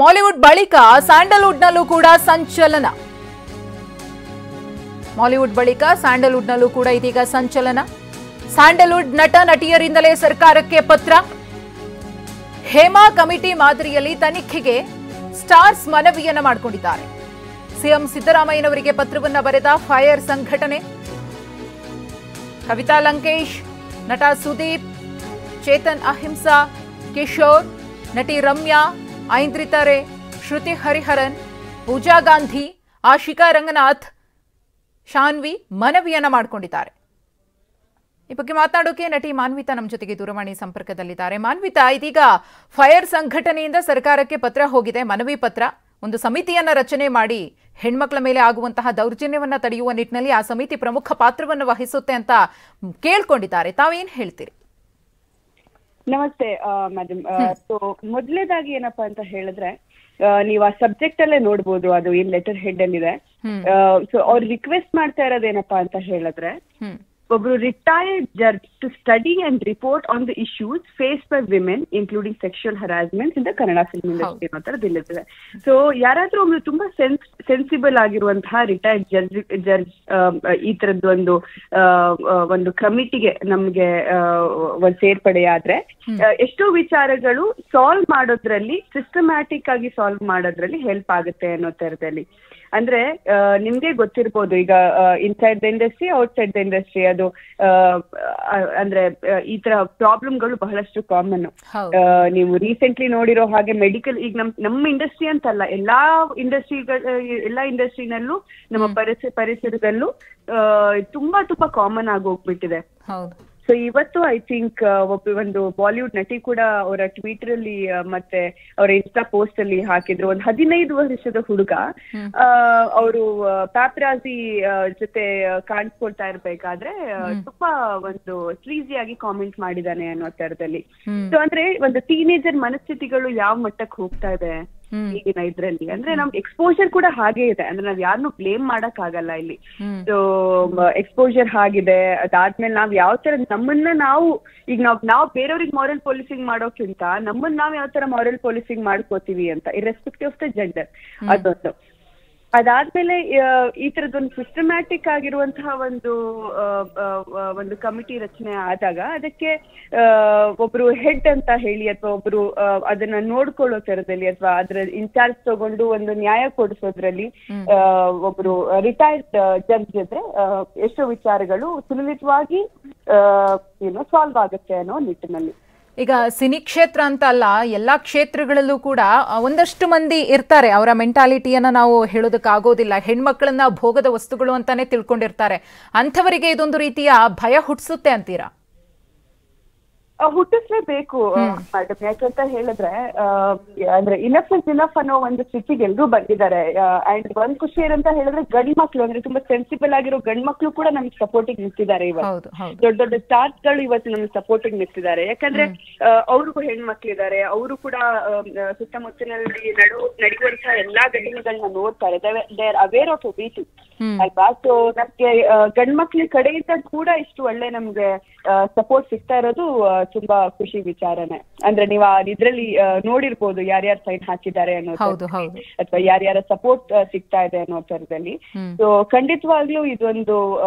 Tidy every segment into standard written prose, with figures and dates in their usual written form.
Mollywood ಬಳಿಕ ಸ್ಯಾಂಡಲ್ವುಡ್ನಲ್ಲೂ ಕೂಡ ಸಂಚಲನ. ಮಾಲಿವುಡ್ ಬಳಿಕ ಸ್ಯಾಂಡಲ್ವುಡ್ನಲ್ಲೂ ಕೂಡ ಇದೀಗ ಸಂಚಲನ. ಸ್ಯಾಂಡಲ್ವುಡ್ ನಟ ನಟಿಯರಿಂದಲೇ ಸರ್ಕಾರಕ್ಕೆ ಪತ್ರ. ಹೇಮಾ ಕಮಿಟಿ ಮಾದರಿಯಲ್ಲಿ ತನಿಖೆಗೆ ಸ್ಟಾರ್ಸ್ ಮನವಿಯನ್ನ ಮಾಡಿಕೊಂಡಿದ್ದಾರೆ. ಸಿಎಂ ಸಿದ್ದರಾಮಯ್ಯನವರಿಗೆ ಪತ್ರವನ್ನ ಬರೆದ ಫೈರ್ ಸಂಘಟನೆ. ಕವಿತಾ ಲಂಕೇಶ್, ನಟ ಸುದೀಪ್, ಚೇತನ್ ಅಹಿಂಸಾ, ಕಿಶೋರ್, ನಟಿ ರಮ್ಯಾ, ಐಂದ್ರಿತಾರೆ, ಶ್ರುತಿ ಹರಿಹರನ್, ಪೂಜಾ ಗಾಂಧಿ, ಆಶಿಕಾ ರಂಗನಾಥ್, ಶಾನ್ವಿ ಮನವಿಯನ್ನ ಮಾಡಿಕೊಂಡಿದ್ದಾರೆ. ಈ ಬಗ್ಗೆ ಮಾತನಾಡೋಕೆ ನಟಿ ಮಾನ್ವಿತಾ ನಮ್ಮ ಜೊತೆಗೆ ದೂರವಾಣಿ ಸಂಪರ್ಕದಲ್ಲಿದ್ದಾರೆ. ಮಾನ್ವಿತಾ, ಇದೀಗ ಫೈರ್ ಸಂಘಟನೆಯಿಂದ ಸರ್ಕಾರಕ್ಕೆ ಪತ್ರ ಹೋಗಿದೆ, ಮನವಿ ಪತ್ರ. ಒಂದು ಸಮಿತಿಯನ್ನ ರಚನೆ ಮಾಡಿ ಹೆಣ್ಮಕ್ಳ ಮೇಲೆ ಆಗುವಂತಹ ದೌರ್ಜನ್ಯವನ್ನ ತಡೆಯುವ ನಿಟ್ಟಿನಲ್ಲಿ ಆ ಸಮಿತಿ ಪ್ರಮುಖ ಪಾತ್ರವನ್ನು ವಹಿಸುತ್ತೆ ಅಂತ ಕೇಳ್ಕೊಂಡಿದ್ದಾರೆ. ತಾವೇನ್ ಹೇಳ್ತೀರಿ? ನಮಸ್ತೆ ಮೇಡಮ್. ಸೊ ಮೊದಲನೇದಾಗಿ ಏನಪ್ಪಾ ಅಂತ ಹೇಳಿದ್ರೆ, ನೀವು ಆ ಸಬ್ಜೆಕ್ಟ್ ಅಲ್ಲೇ ನೋಡ್ಬೋದು, ಅದು ಏನ್ ಲೆಟರ್ ಹೆಡ್ ಅಲ್ಲಿ ಇದೆ. ಸೊ ಅವ್ರು ರಿಕ್ವೆಸ್ಟ್ ಮಾಡ್ತಾ ಇರೋದೇನಪ್ಪಾ ಅಂತ ಹೇಳಿದ್ರೆ, ಒಬ್ರು retired judge to study and report on the issues face by women including sexual harassment in the Kannada film industry ಅನ್ನೋ ತರ ತಿಳಿದಿದೆ. ಸೊ ಯಾರಾದ್ರೂ ಒಬ್ರು ತುಂಬಾ ಸೆನ್ಸಿಬಲ್ ಆಗಿರುವಂತಹ ರಿಟೈರ್ಡ್ ಜಡ್ಜ್ ಈ ತರದ್ದು ಒಂದು ಕಮಿಟಿಗೆ ನಮ್ಗೆ ಒಂದು ಸೇರ್ಪಡೆಯಾದ್ರೆ ಎಷ್ಟೋ ವಿಚಾರಗಳು ಸಾಲ್ವ್ ಮಾಡೋದ್ರಲ್ಲಿ, ಸಿಸ್ಟಮ್ಯಾಟಿಕ್ ಆಗಿ ಸಾಲ್ವ್ ಮಾಡೋದ್ರಲ್ಲಿ ಹೆಲ್ಪ್ ಆಗುತ್ತೆ ಅನ್ನೋ ತರದಲ್ಲಿ. ಅಂದ್ರೆ ನಿಮ್ಗೆ ಗೊತ್ತಿರ್ಬೋದು, ಈಗ inside the industry, outside the industry, ಅದು ಅಂದ್ರೆ ಈ ತರ ಪ್ರಾಬ್ಲಮ್ಗಳು ಬಹಳಷ್ಟು ಕಾಮನ್. ನೀವು ರೀಸೆಂಟ್ಲಿ ನೋಡಿರೋ ಹಾಗೆ ಮೆಡಿಕಲ್, ಈಗ ನಮ್ಮ ಇಂಡಸ್ಟ್ರಿ ಅಂತಲ್ಲ, ಎಲ್ಲಾ ಇಂಡಸ್ಟ್ರಿನಲ್ಲೂ ನಮ್ಮ ಪರಿಸರದಲ್ಲೂ ತುಂಬಾ ಕಾಮನ್ ಆಗಿ ಹೋಗ್ಬಿಟ್ಟಿದೆ. ಸೊ ಇವತ್ತು ಐ ಥಿಂಕ್ ಒಂದು ಬಾಲಿವುಡ್ ನಟಿ ಕೂಡ ಅವರ ಟ್ವೀಟರ್ ಅಲ್ಲಿ ಮತ್ತೆ ಅವರ ಇನ್ಸ್ಟಾ ಪೋಸ್ಟ್ ಅಲ್ಲಿ ಹಾಕಿದ್ರು, ಒಂದು 15 ವರ್ಷದ ಹುಡುಗ ಅವರು ಪ್ಯಾಪ್ರಾಜಿ ಜೊತೆ ಕಾಣಿಸ್ಕೊಳ್ತಾ ಇರ್ಬೇಕಾದ್ರೆ ತುಂಬಾ ಒಂದು ಸ್ಲೀಸಿಯಾಗಿ ಕಾಮೆಂಟ್ ಮಾಡಿದಾನೆ ಅನ್ನೋ ತರದಲ್ಲಿ. ಸೊ ಅಂದ್ರೆ ಒಂದು ಟೀನೇಜರ್ ಮನಸ್ಥಿತಿಗಳು ಯಾವ ಮಟ್ಟಕ್ಕೆ ಹೋಗ್ತಾ ಇದೆ ಈಗಿನ ಇದ್ರಲ್ಲಿ, ಅಂದ್ರೆ ನಮ್ ಎಕ್ಸ್ಪೋಜರ್ ಕೂಡ ಹಾಗೆ ಇದೆ. ಅಂದ್ರೆ ನಾವ್ ಯಾರನ್ನು ಬ್ಲೇಮ್ ಮಾಡಕ್ ಆಗಲ್ಲ ಇಲ್ಲಿ. ಸೊ ಎಕ್ಸ್ಪೋಜರ್ ಹಾಗಿದೆ. ಅದಾದ್ಮೇಲೆ ನಾವ್ ಯಾವ ತರ ನಮ್ಮನ್ನ ನಾವು ಈಗ ನಾವ್ ಬೇರೆಯವ್ರಿಗೆ ಮಾರಲ್ ಪೊಲೀಸಿಂಗ್ ಮಾಡೋಕ್ಕಿಂತ ನಮ್ಮನ್ನ ನಾವ್ ಯಾವ ತರ ಮಾರಲ್ ಪೊಲೀಸಿಂಗ್ ಮಾಡ್ಕೋತೀವಿ ಅಂತ, ಇರ್ರೆಸ್ಪೆಕ್ಟಿವ್ ಆಫ್ ದ ಜೆಂಡರ್. ಅದೊಂದು. ಅದಾದ್ಮೇಲೆ ಈ ತರದೊಂದು ಸಿಸ್ಟಮ್ಯಾಟಿಕ್ ಆಗಿರುವಂತಹ ಒಂದು ಕಮಿಟಿ ರಚನೆ ಆದಾಗ ಅದಕ್ಕೆ ಒಬ್ರು ಹೆಡ್ ಅಂತ ಹೇಳಿ ಅಥವಾ ಒಬ್ರು ಅದನ್ನ ನೋಡ್ಕೊಳ್ಳೋ ತರದಲ್ಲಿ ಅಥವಾ ಅದ್ರ ಇನ್ಚಾರ್ಜ್ ತಗೊಂಡು ಒಂದು ನ್ಯಾಯ ಕೊಡಿಸೋದ್ರಲ್ಲಿ ಒಬ್ರು ರಿಟೈರ್ಡ್ ಜಡ್ಜ್ ಇದ್ರೆ ಎಷ್ಟೋ ವಿಚಾರಗಳು ಸುಲಲಿತವಾಗಿ ಸಾಲ್ವ್ ಆಗುತ್ತೆ ಅನ್ನೋ ನಿಟ್ಟಿನಲ್ಲಿ. ಈಗ ಸಿನಿ ಕ್ಷೇತ್ರ ಅಂತ ಅಲ್ಲ, ಎಲ್ಲಾ ಕ್ಷೇತ್ರಗಳಲ್ಲೂ ಕೂಡ ಒಂದಷ್ಟು ಮಂದಿ ಇರ್ತಾರೆ, ಅವರ ಮೆಂಟಾಲಿಟಿಯನ್ನ ನಾವು ಹೇಳೋದಕ್ಕಾಗೋದಿಲ್ಲ. ಹೆಣ್ಮಕ್ಳನ್ನ ಭೋಗದ ವಸ್ತುಗಳು ಅಂತಾನೆ ತಿಳ್ಕೊಂಡಿರ್ತಾರೆ. ಅಂಥವರಿಗೆ ಇದೊಂದು ರೀತಿಯ ಭಯ ಹುಟ್ಟಿಸುತ್ತೆ ಅಂತೀರಾ? ಹುಟ್ಟಿಸ್ಲೇಬೇಕು ಮೇಡಮ್. ಯಾಕಂತ ಹೇಳಿದ್ರೆ ಅಂದ್ರೆ ಇನಫ್ ಇಸ್ ಇನಫ್ ಅನ್ನೋ ಒಂದು ಸ್ಥಿತಿಗೆ ಎಲ್ರೂ ಬಂದಿದ್ದಾರೆ. ಅಂಡ್ ಒಂದ್ ಖುಷಿ ಏನಂತ ಹೇಳಿದ್ರೆ, ಗಂಡ್ ಮಕ್ಳು ಅಂದ್ರೆ ತುಂಬಾ ಸೆನ್ಸಿಬಲ್ ಆಗಿರೋ ಗಂಡ್ ಮಕ್ಳು ಕೂಡ ನಮ್ಗೆ ಸಪೋರ್ಟಿಗೆ ನಿಂತಿದ್ದಾರೆ. ಇವತ್ತು ದೊಡ್ಡ ಸ್ಟಾರ್ಸ್ ಗಳು ಇವತ್ತು ನಮ್ಗೆ ಸಪೋರ್ಟಿಗೆ ನಿಂತಿದ್ದಾರೆ. ಯಾಕಂದ್ರೆ ಅವ್ರಿಗೂ ಹೆಣ್ಮಕ್ಳಿದ್ದಾರೆ, ಅವರು ಕೂಡ ಸುತ್ತಮುತ್ತಲಿನಲ್ಲಿ ನಡೆಯುವಂತಹ ಎಲ್ಲಾ ಘಟನೆಗಳನ್ನ ನೋಡ್ತಾರೆ. ದೇ ಆರ್ ಅವೇರ್ ಆಫ್ ಒಬಿಟಿ ಅಲ್ವಾ? ಸೊ ನಮ್ಗೆ ಗಂಡ್ ಮಕ್ಳ ಕಡೆಯಿಂದ ಕೂಡ ಇಷ್ಟು ಒಳ್ಳೆ ನಮ್ಗೆ ಸಪೋರ್ಟ್ ಸಿಗ್ತಾ ಇರೋದು ತುಂಬಾ ಖುಷಿ ವಿಚಾರನೆ. ಅಂದ್ರೆ ನೀವು ಇದ್ರಲ್ಲಿ ನೋಡಿರ್ಬೋದು ಯಾರ್ಯಾರು ಸೈನ್ ಹಾಕಿದ್ದಾರೆ ಅನ್ನೋದು, ಅಥವಾ ಯಾರ್ಯಾರ ಸಪೋರ್ಟ್ ಸಿಗ್ತಾ ಇದೆ ಅನ್ನೋ ತರದಲ್ಲಿ. ಸೊ ಖಂಡಿತವಾಗ್ಲೂ ಇದೊಂದು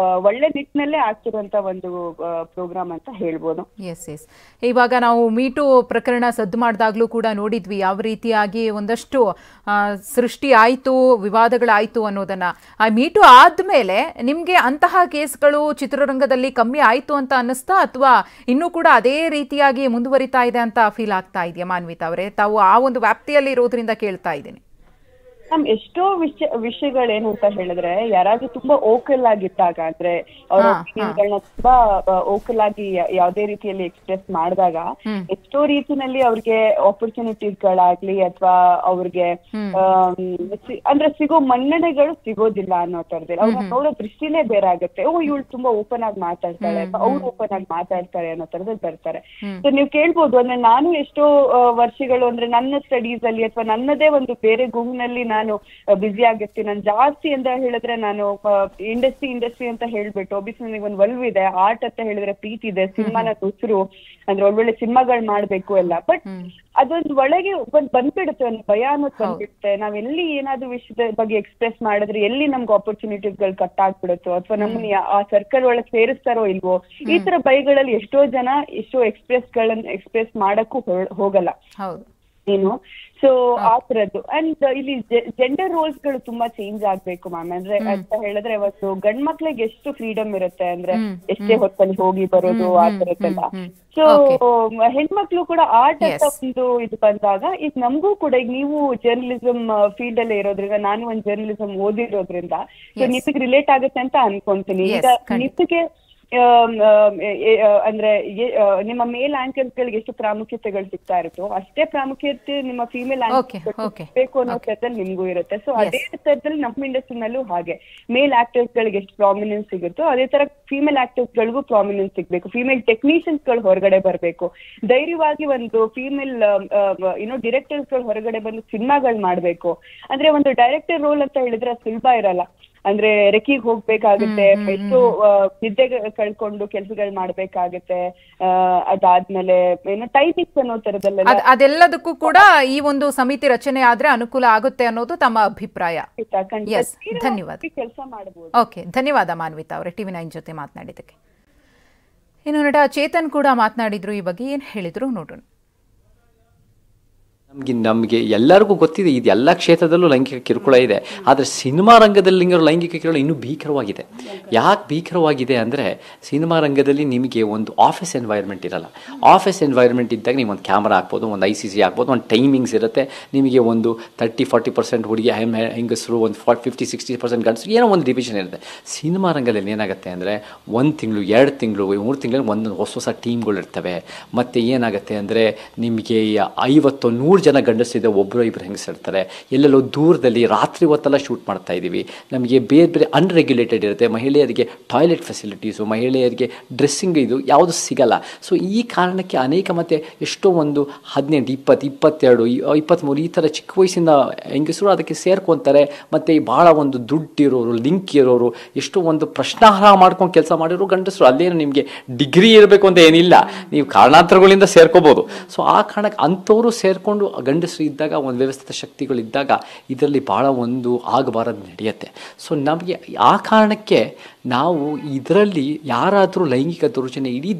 ಒಳ್ಳೆ ನಿಟ್ಟಿನಲ್ಲೇ ಆಗ್ತಿರುವಂತ ಒಂದು ಪ್ರೋಗ್ರಾಮ್ ಅಂತ ಹೇಳ್ಬೋದು. ಎಸ್. ಇವಾಗ ನಾವು ಮೀಟು ಪ್ರಕರಣ ಸದ್ದು ಮಾಡಿದಾಗ್ಲೂ ಕೂಡ ನೋಡಿದ್ವಿ ಯಾವ ರೀತಿಯಾಗಿ ಒಂದಷ್ಟು ಸೃಷ್ಟಿ ಆಯ್ತು, ವಿವಾದಗಳಾಯ್ತು ಅನ್ನೋದನ್ನ. ಆ ಮೀಟು ಆದ್ಮೇಲೆ ನಿಮ್ಗೆ ಅಂತಹ ಕೇಸ್ಗಳು ಚಿತ್ರರಂಗದಲ್ಲಿ ಕಮ್ಮಿ ಆಯ್ತು ಅಂತ ಅನ್ನಿಸ್ತಾ, ಅಥವಾ ಇನ್ನೂ ಕೂಡ ಅದೇ ರೀತಿಯಾಗಿ ಮುಂದುವರಿತಾ ಇದೆ ಅಂತ ಫೀಲ್ ಆಗ್ತಾ ಇದೆಯಾ ಮಾನ್ವಿತಾ ಅವರೇ? ತಾವು ಆ ಒಂದು ವ್ಯಾಪ್ತಿಯಲ್ಲಿ ಇರೋದ್ರಿಂದ ಕೇಳ್ತಾ ಇದ್ದೀನಿ. ಎಷ್ಟೋ ವಿಷಯಗಳೇನು ಅಂತ ಹೇಳಿದ್ರೆ, ಯಾರಾದ್ರೂ ತುಂಬಾ ಓಕಲ್ ಆಗಿದ್ದಾಗ, ಅಂದ್ರೆ ಅವರ ಒಪಿನಿಯನ್ಗಳನ್ನ ತುಂಬಾ ಓಕಲ್ ಆಗಿ ಯಾವುದೇ ರೀತಿಯಲ್ಲಿ ಎಕ್ಸ್ಪ್ರೆಸ್ ಮಾಡಿದಾಗ ಎಷ್ಟೋ ರೀತಿನಲ್ಲಿ ಅವ್ರಿಗೆ ಆಪರ್ಚುನಿಟೀಸ್ಗಳಾಗ್ಲಿ ಅಥವಾ ಅವ್ರಿಗೆ ಅಂದ್ರೆ ಸಿಗೋ ಮನ್ನಣೆಗಳು ಸಿಗೋದಿಲ್ಲ ಅನ್ನೋ ತರದಲ್ಲಿ ಅವ್ರನ್ನ ನೋಡೋ ದೃಷ್ಟಿನೇ ಬೇರೆ ಆಗುತ್ತೆ. ಇವಳು ತುಂಬಾ ಓಪನ್ ಆಗಿ ಮಾತಾಡ್ತಾಳೆ ಅಥವಾ ಅವ್ರು ಓಪನ್ ಆಗಿ ಮಾತಾಡ್ತಾರೆ ಅನ್ನೋ ತರದಲ್ಲಿ ಬರ್ತಾರೆ. ಸೊ ನೀವು ಕೇಳ್ಬೋದು, ಅಂದ್ರೆ ನಾನು ಎಷ್ಟೋ ವರ್ಷಗಳು ಅಂದ್ರೆ ನನ್ನ ಸ್ಟಡೀಸ್ ಅಲ್ಲಿ ಅಥವಾ ನನ್ನದೇ ಒಂದು ಬೇರೆ ಗುಂಪಿನಲ್ಲಿ ನಾನು ಬ್ಯುಸಿ ಆಗಿರ್ತೀನಿ, ನಾನು ಜಾಸ್ತಿ ಅಂತ ಹೇಳಿದ್ರೆ ನಾನು ಇಂಡಸ್ಟ್ರಿ ಅಂತ ಹೇಳ್ಬಿಟ್ಟು ಒಬ್ಬಿಸಿ ನನಗೆ ಒಂದು ಒಲವಿದೆ, ಆರ್ಟ್ ಅಂತ ಹೇಳಿದ್ರೆ ಪ್ರೀತಿ ಇದೆ, ಸಿನಿಮಾನ ಉಸಿರು ಅಂದ್ರೆ ಒಳ್ಳೊಳ್ಳೆ ಸಿನಿಮಾಗಳು ಮಾಡ್ಬೇಕು ಎಲ್ಲ. ಬಟ್ ಅದೊಂದು ಒಳಗೆ ಬಂದ್ಬಿಡುತ್ತೆ, ಒಂದು ಭಯ ಅನ್ನೋದು ಬಂದ್ಬಿಡುತ್ತೆ. ನಾವ್ ಎಲ್ಲಿ ಏನಾದ್ರು ವಿಷಯದ ಬಗ್ಗೆ ಎಕ್ಸ್ಪ್ರೆಸ್ ಮಾಡಿದ್ರೆ ಎಲ್ಲಿ ನಮ್ಗೆ ಆಪರ್ಚುನಿಟೀಸ್ಗಳು ಕಟ್ ಆಗ್ಬಿಡುತ್ತೋ, ಅಥವಾ ನಮ್ಮನ್ನ ಆ ಸರ್ಕಲ್ ಒಳಗೆ ಸೇರಿಸ್ತಾರೋ ಇಲ್ವೋ, ಈ ತರ ಭಯಗಳಲ್ಲಿ ಎಷ್ಟೋ ಜನ ಎಷ್ಟೋ ಎಕ್ಸ್ಪ್ರೆಸ್ ಮಾಡಕ್ಕೂ ಹೋಗಲ್ಲ ಏನು. ಸೊ ಆ ತರದ್ದು. ಅಂಡ್ ಇಲ್ಲಿ ಜೆಂಡರ್ ರೋಲ್ಸ್ ಗಳು ತುಂಬಾ ಚೇಂಜ್ ಆಗ್ಬೇಕು ಮ್ಯಾಮ್. ಅಂದ್ರೆ ಅಂತ ಹೇಳಿದ್ರೆ ಇವತ್ತು ಗಂಡ್ ಮಕ್ಳಿಗೆ ಎಷ್ಟು ಫ್ರೀಡಮ್ ಇರುತ್ತೆ ಅಂದ್ರೆ ಎಷ್ಟೇ ಹೊತ್ತಲ್ಲಿ ಹೋಗಿ ಬರೋದು ಆ ತರದ್ದೆಲ್ಲ. ಸೊ ಹೆಣ್ಮಕ್ಳು ಕೂಡ ಆರ್ಟ್ ಅಂತ ಒಂದು ಇದು ಬಂದಾಗ ಈಗ ನಮಗೂ ಕೂಡ, ಈಗ ನೀವು ಜರ್ನಲಿಸಂ ಫೀಲ್ಡ್ ಅಲ್ಲೇ ಇರೋದ್ರಿಂದ, ನಾನು ಒಂದು ಜರ್ನಲಿಸಂ ಓದಿರೋದ್ರಿಂದ ನಿಮಗೆ ರಿಲೇಟ್ ಆಗುತ್ತೆ ಅಂತ ಅನ್ಕೊಂತೀನಿ. ಈಗ ನಿಮಗೆ ಅಂದ್ರೆ ನಿಮ್ಮ ಮೇಲ್ ಆಂಕರ್ಸ್ ಗಳಿಗೆ ಎಷ್ಟು ಪ್ರಾಮುಖ್ಯತೆಗಳು ಸಿಗ್ತಾ ಇರುತ್ತೋ ಅಷ್ಟೇ ಪ್ರಾಮುಖ್ಯತೆ ನಿಮ್ಮ ಫೀಮೇಲ್ ಆಂಕರ್ಸ್ ಬೇಕು ಅನ್ನೋ ತರದಲ್ಲಿ ನಿಮ್ಗೂ ಇರುತ್ತೆ. ಸೊ ಅದೇ ತರದಲ್ಲಿ ನಮ್ಮ ಇಂಡಸ್ಟ್ರಿನಲ್ಲೂ ಹಾಗೆ ಮೇಲ್ ಆಕ್ಟರ್ಸ್ ಗಳಿಗೆ ಎಷ್ಟು ಪ್ರಾಮಿನೆನ್ಸ್ ಸಿಗುತ್ತೋ ಅದೇ ತರ ಫೀಮೇಲ್ ಆಕ್ಟರ್ಸ್ ಗಳಿಗೂ ಪ್ರಾಮಿನೆನ್ಸ್ ಸಿಗ್ಬೇಕು. ಫೀಮೇಲ್ ಟೆಕ್ನಿಷಿಯನ್ಸ್ ಗಳು ಹೊರಗಡೆ ಬರ್ಬೇಕು, ಧೈರ್ಯವಾಗಿ ಒಂದು ಫೀಮೇಲ್ ಡೈರೆಕ್ಟರ್ಸ್ ಗಳು ಹೊರಗಡೆ ಬಂದು ಸಿನಿಮಾಗಳು ಮಾಡ್ಬೇಕು. ಅಂದ್ರೆ ಒಂದು ಡೈರೆಕ್ಟರ್ ರೋಲ್ ಅಂತ ಹೇಳಿದ್ರೆ ಸುಲಭ ಇರಲ್ಲ. ಅಂದ್ರೆ ರೆಕ್ಕಿಗೆ ಹೋಗ್ಬೇಕಾಗುತ್ತೆ, ಎಷ್ಟೋ ನಿದ್ದೆ ಕಳ್ಕೊಂಡು ಕೆಲ್ಸಗಳು ಮಾಡ್ಬೇಕಾಗತ್ತೆ, ಅದಾದ್ಮೇಲೆ ಏನೋ ಟೈಮಿಂಗ್ಸ್ ಅನ್ನೋ ತರದಲ್ಲ, ಅದೆಲ್ಲದಕ್ಕೂ ಕೂಡ ಈ ಒಂದು ಸಮಿತಿ ರಚನೆ ಆದ್ರೆ ಅನುಕೂಲ ಆಗುತ್ತೆ ಅನ್ನೋದು ತಮ್ಮ ಅಭಿಪ್ರಾಯ. ಧನ್ಯವಾದ. ಕೆಲಸ ಮಾಡಬಹುದು. ಓಕೆ, ಧನ್ಯವಾದ ಮಾನ್ವಿತಾ ಅವರೇ TV9 ಜೊತೆ ಮಾತನಾಡಿದ್ದಕ್ಕೆ. ಇನ್ನು ನಟ ಚೇತನ್ ಕೂಡ ಮಾತನಾಡಿದ್ರು, ಈ ಬಗ್ಗೆ ಏನ್ ಹೇಳಿದ್ರು ನೋಡೋಣ. ನಮಗೆ ಎಲ್ಲರಿಗೂ ಗೊತ್ತಿದೆ, ಇದು ಎಲ್ಲ ಕ್ಷೇತ್ರದಲ್ಲೂ ಲೈಂಗಿಕ ಕಿರುಕುಳ ಇದೆ. ಆದರೆ ಸಿನಿಮಾ ರಂಗದಲ್ಲಿ ಲೈಂಗಿಕ ಕಿರುಕುಳ ಇನ್ನೂ ಭೀಕರವಾಗಿದೆ. ಯಾಕೆ ಭೀಕರವಾಗಿದೆ ಅಂದರೆ, ಸಿನಿಮಾ ರಂಗದಲ್ಲಿ ನಿಮಗೆ ಒಂದು ಆಫೀಸ್ ಎನ್ವೈರ್ಮೆಂಟ್ ಇರಲ್ಲ. ಆಫೀಸ್ ಎನ್ವೈರ್ಮೆಂಟ್ ಇದ್ದಾಗ ನೀವು ಒಂದು ಕ್ಯಾಮ್ರಾ ಹಾಕ್ಬೋದು, ಒಂದು ICC ಹಾಕ್ಬೋದು, ಒಂದು ಟೈಮಿಂಗ್ಸ್ ಇರುತ್ತೆ. ನಿಮಗೆ ಒಂದು 30-40% ಹುಡುಗಿ ಹೆಂಗಸರು, ಒಂದು 50-60% ಗಂಡಸರು, ಏನೋ ಒಂದು ಡಿವಿಷನ್ ಇರುತ್ತೆ. ಸಿನಿಮಾ ರಂಗದಲ್ಲಿ ಏನಾಗುತ್ತೆ ಅಂದರೆ 1 ತಿಂಗಳು 2 ತಿಂಗಳು 3 ತಿಂಗಳಲ್ಲಿ ಒಂದೊಂದು ಹೊಸ ಟೀಮ್ಗಳು ಇರ್ತವೆ. ಮತ್ತು ಏನಾಗುತ್ತೆ ಅಂದರೆ ನಿಮಗೆ 50-100 ಜನ ಗಂಡಸಿದೆ, ಒಬ್ಬರು ಇಬ್ಬರು ಹೆಂಗಸಿರ್ತಾರೆ. ಎಲ್ಲೆಲ್ಲೋ ದೂರದಲ್ಲಿ ರಾತ್ರಿ ಹೊತ್ತೆಲ್ಲ ಶೂಟ್ ಮಾಡ್ತಾ ಇದ್ದೀವಿ. ನಮಗೆ ಬೇರೆ ಬೇರೆ ಅನ್ರೆಗ್ಯುಲೇಟೆಡ್ ಇರುತ್ತೆ. ಮಹಿಳೆಯರಿಗೆ ಟಾಯ್ಲೆಟ್ ಫೆಸಿಲಿಟೀಸು, ಮಹಿಳೆಯರಿಗೆ ಡ್ರೆಸ್ಸಿಂಗ್ ಇದು ಯಾವುದು ಸಿಗಲ್ಲ. ಸೊ ಈ ಕಾರಣಕ್ಕೆ ಅನೇಕ ಮತ್ತೆ ಎಷ್ಟೋ ಒಂದು 18, 20, 22, 23 ಈ ಥರ ಚಿಕ್ಕ ವಯಸ್ಸಿನ ಹೆಂಗಸರು ಅದಕ್ಕೆ ಸೇರ್ಕೊತಾರೆ. ಮತ್ತು ಭಾಳ ಒಂದು ದುಡ್ಡಿರೋರು, ಲಿಂಕ್ ಇರೋರು, ಎಷ್ಟೋ ಒಂದು ಪ್ರಶ್ನಾರ್ಹ ಮಾಡ್ಕೊಂಡು ಕೆಲಸ ಮಾಡಿರೋ ಗಂಡಸರು. ಅಲ್ಲೇನು ನಿಮಗೆ ಡಿಗ್ರಿ ಇರಬೇಕು ಅಂತ ಏನಿಲ್ಲ, ನೀವು ಕಾರಣಾಂತರಗಳಿಂದ ಸೇರ್ಕೋಬೋದು. ಸೊ ಆ ಕಾರಣಕ್ಕೆ ಅಂಥವರು ಸೇರಿಕೊಂಡು ಗಂಡಸರು ಇದ್ದಾಗ, ಒಂದು ವ್ಯವಸ್ಥಿತ ಶಕ್ತಿಗಳಿದ್ದಾಗ ಇದರಲ್ಲಿ ಭಾಳ ಒಂದು ಆಗಬಾರದು ನಡೆಯುತ್ತೆ. ಸೊ ನಮಗೆ ಆ ಕಾರಣಕ್ಕೆ ನಾವು ಇದರಲ್ಲಿ ಯಾರಾದರೂ ಲೈಂಗಿಕ ದೌರ್ಜನ್ಯ, ಇಡೀ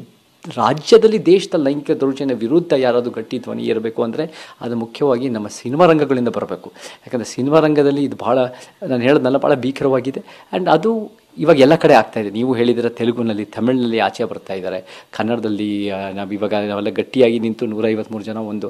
ರಾಜ್ಯದಲ್ಲಿ ದೇಶದ ಲೈಂಗಿಕ ದೌರ್ಜನ್ಯ ವಿರುದ್ಧ ಯಾರಾದರೂ ಗಟ್ಟಿ ಧ್ವನಿ ಇರಬೇಕು ಅಂದರೆ ಅದು ಮುಖ್ಯವಾಗಿ ನಮ್ಮ ಸಿನಿಮಾ ರಂಗಗಳಿಂದ ಬರಬೇಕು. ಯಾಕಂದರೆ ಸಿನಿಮಾ ರಂಗದಲ್ಲಿ ಇದು ಭಾಳ, ನಾನು ಹೇಳೋದನ್ನೆಲ್ಲ ಭಾಳ ಭೀಕರವಾಗಿದೆ. ಆ್ಯಂಡ್ ಅದು ಇವಾಗ ಎಲ್ಲ ಕಡೆ ಆಗ್ತಾಯಿದೆ. ನೀವು ಹೇಳಿದರೆ ತೆಲುಗುನಲ್ಲಿ, ತಮಿಳಿನಲ್ಲಿ ಆಚೆ ಬರ್ತಾ ಇದ್ದಾರೆ. ಕನ್ನಡದಲ್ಲಿ ನಾವೆಲ್ಲ ಗಟ್ಟಿಯಾಗಿ ನಿಂತು 153 ಜನ ಒಂದು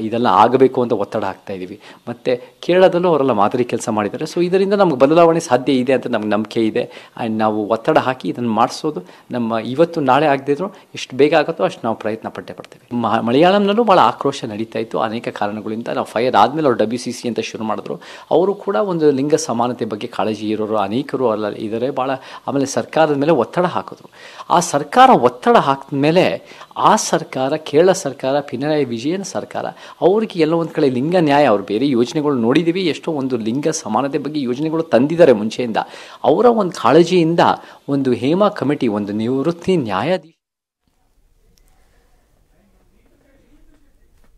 ಇದೆಲ್ಲ ಆಗಬೇಕು ಅಂತ ಒತ್ತಡ ಹಾಕ್ತಾಯಿದ್ದೀವಿ. ಮತ್ತು ಕೇರಳದಲ್ಲೂ ಅವರೆಲ್ಲ ಮಾದರಿ ಕೆಲಸ ಮಾಡಿದ್ದಾರೆ. ಸೊ ಇದರಿಂದ ನಮ್ಗೆ ಬದಲಾವಣೆ ಸಾಧ್ಯ ಇದೆ ಅಂತ ನಮ್ಗೆ ನಂಬಿಕೆ ಇದೆ. ಆ್ಯಂಡ್ ನಾವು ಒತ್ತಡ ಹಾಕಿ ಇದನ್ನು ಮಾಡಿಸೋದು ನಮ್ಮ ಇವತ್ತು ನಾಳೆ ಆಗದಿದ್ರು ಎಷ್ಟು ಬೇಗ ಆಗುತ್ತೋ ಅಷ್ಟು ನಾವು ಪ್ರಯತ್ನ ಪಡ್ತೇವೆ. ಮಲಯಾಳಂನಲ್ಲೂ ಭಾಳ ಆಕ್ರೋಶ ನಡೀತಾ ಇತ್ತು ಅನೇಕ ಕಾರಣಗಳಿಂದ. ನಾವು ಫೈರ್ ಆದಮೇಲೆ ಅವರು WCC ಅಂತ ಶುರು ಮಾಡಿದ್ರು. ಅವರು ಕೂಡ ಒಂದು ಲಿಂಗ ಸಮಾನತೆ ಬಗ್ಗೆ ಕಾಳಜಿ ಇರೋರು ಅನೇಕರು ಅಲ್ಲ ಇದ್ದಾರೆ ಭಾಳ. ಆಮೇಲೆ ಸರ್ಕಾರದ ಮೇಲೆ ಒತ್ತಡ ಹಾಕಿದ್ರು. ಆ ಸರ್ಕಾರ ಒತ್ತಡ ಹಾಕಿದ ಮೇಲೆ ಆ ಸರ್ಕಾರ, ಕೇರಳ ಸರ್ಕಾರ, ಪಿನರಾಯಿ ವಿಜಯನ್ ಸರ್ಕಾರ, ಅವರಿಗೆ ಎಲ್ಲ ಒಂದು ಕಡೆ ಲಿಂಗ ನ್ಯಾಯ, ಅವ್ರು ಬೇರೆ ಯೋಜನೆಗಳು ನೋಡಿದ್ದೀವಿ, ಎಷ್ಟೋ ಒಂದು ಲಿಂಗ ಸಮಾನತೆ ಬಗ್ಗೆ ಯೋಜನೆಗಳು ತಂದಿದ್ದಾರೆ ಮುಂಚೆಯಿಂದ. ಅವರ ಒಂದು ಕಾಳಜಿಯಿಂದ ಒಂದು ಹೇಮಾ ಕಮಿಟಿ, ಒಂದು ನಿವೃತ್ತಿ ನ್ಯಾಯಾಧೀಶ